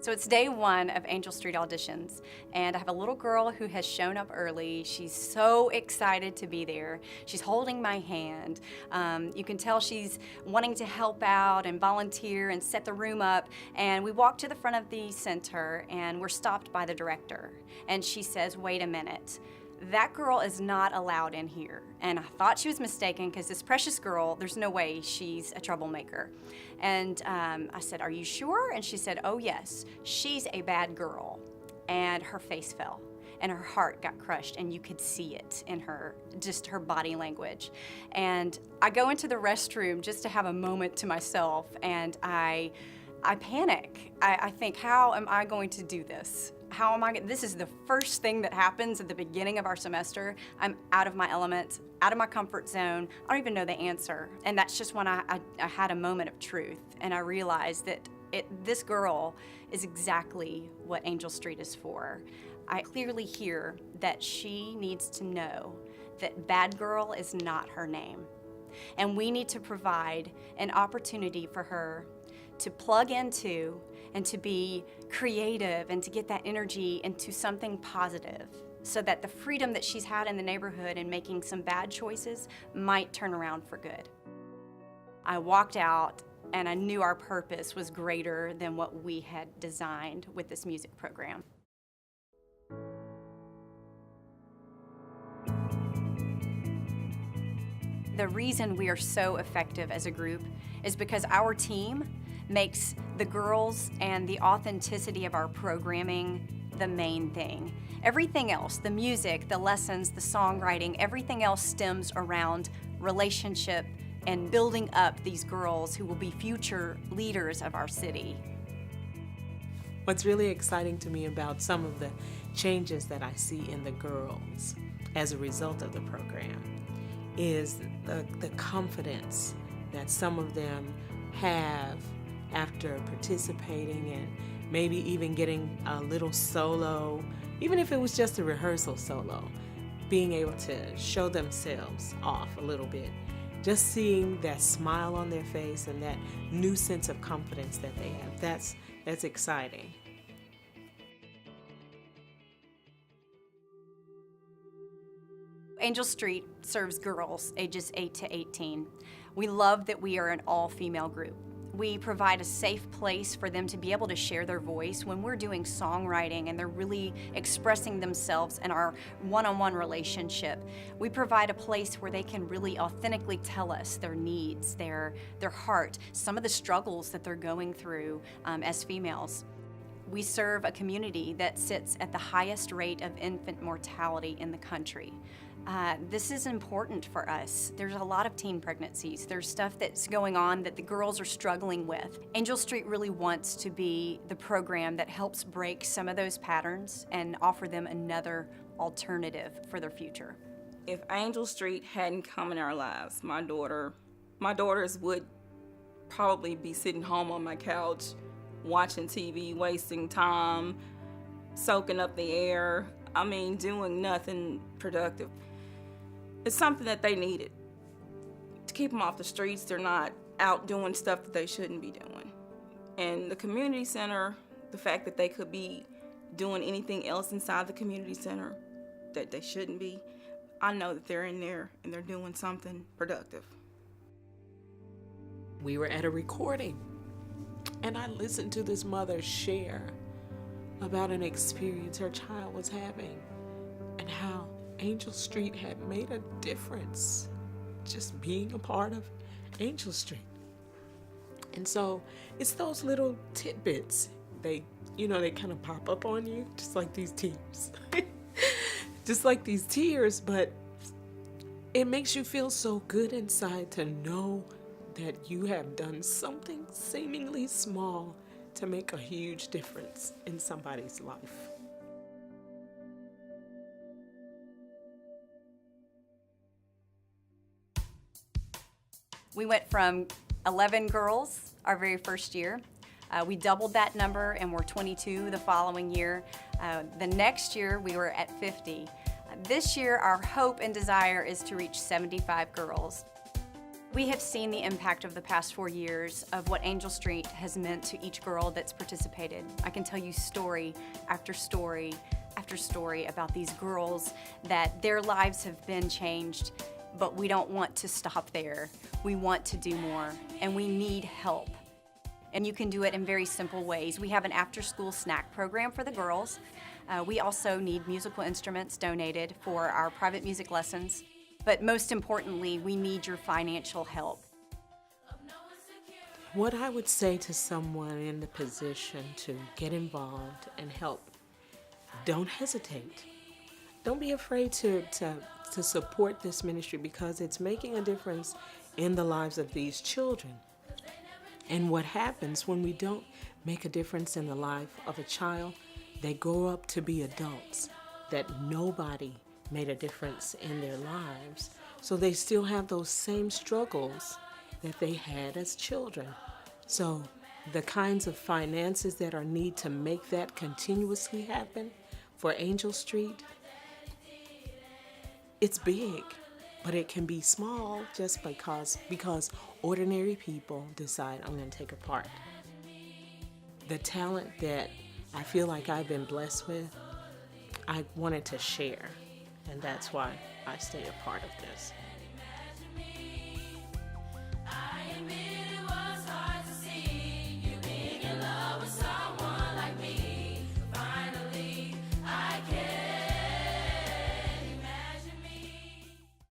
So it's day one of Angel Street auditions, and I have a little girl who has shown up early. She's so excited to be there. She's holding my hand. You can tell she's wanting to help out and volunteer and set the room up. And we walk to the front of the center, and we're stopped by the director. And she says, "Wait a minute. That girl is not allowed in here." And I thought she was mistaken because this precious girl, there's no way she's a troublemaker. And I said, "Are you sure?" And she said, "Oh yes, she's a bad girl." And her face fell and her heart got crushed, and you could see it in her, just her body language. And I go into the restroom just to have a moment to myself, and I panic. I think, how am I going to do this? How am I, this is the first thing that happens at the beginning of our semester. I'm out of my element, out of my comfort zone. I don't even know the answer. And that's just when I had a moment of truth, and I realized that this girl is exactly what Angel Street is for. I clearly hear that she needs to know that bad girl is not her name. And we need to provide an opportunity for her to plug into and to be creative and to get that energy into something positive, so that the freedom that she's had in the neighborhood and making some bad choices might turn around for good. I walked out and I knew our purpose was greater than what we had designed with this music program. The reason we are so effective as a group is because our team makes the girls and the authenticity of our programming the main thing. Everything else, the music, the lessons, the songwriting, everything else stems around relationship and building up these girls who will be future leaders of our city. What's really exciting to me about some of the changes that I see in the girls as a result of the program is the confidence that some of them have after participating and maybe even getting a little solo, even if it was just a rehearsal solo, being able to show themselves off a little bit. Just seeing that smile on their face and that new sense of confidence that they have, that's exciting. Angel Street serves girls ages 8 to 18. We love that we are an all-female group. We provide a safe place for them to be able to share their voice when we're doing songwriting and they're really expressing themselves in our one-on-one relationship. We provide a place where they can really authentically tell us their needs, their heart, some of the struggles that they're going through as females. We serve a community that sits at the highest rate of infant mortality in the country. This is important for us. There's a lot of teen pregnancies. There's stuff that's going on that the girls are struggling with. Angel Street really wants to be the program that helps break some of those patterns and offer them another alternative for their future. If Angel Street hadn't come in our lives, my daughters would probably be sitting home on my couch watching TV, wasting time, soaking up the air. I mean, doing nothing productive. It's something that they needed to keep them off the streets. They're not out doing stuff that they shouldn't be doing. And the community center, the fact that they could be doing anything else inside the community center that they shouldn't be, I know that they're in there and they're doing something productive. We were at a recording, and I listened to this mother share about an experience her child was having and how Angel Street had made a difference just being a part of Angel Street. And so it's those little tidbits, they kind of pop up on you, just like these tears. Just like these tears, but it makes you feel so good inside to know that you have done something seemingly small to make a huge difference in somebody's life. We went from 11 girls our very first year. We doubled that number and we're 22 the following year. The next year we were at 50. This year our hope and desire is to reach 75 girls. We have seen the impact of the past 4 years of what Angel Street has meant to each girl that's participated. I can tell you story after story after story about these girls that their lives have been changed, but we don't want to stop there. We want to do more, and we need help. And you can do it in very simple ways. We have an after-school snack program for the girls. We also need musical instruments donated for our private music lessons. But most importantly, we need your financial help. What I would say to someone in the position to get involved and help, don't hesitate. Don't be afraid to support this ministry, because it's making a difference in the lives of these children. And what happens when we don't make a difference in the life of a child, they grow up to be adults that nobody made a difference in their lives. So they still have those same struggles that they had as children. So the kinds of finances that are needed to make that continuously happen for Angel Street, it's big, but it can be small just because ordinary people decide, I'm going to take a part. The talent that I feel like I've been blessed with, I wanted to share, and that's why I stay a part of this.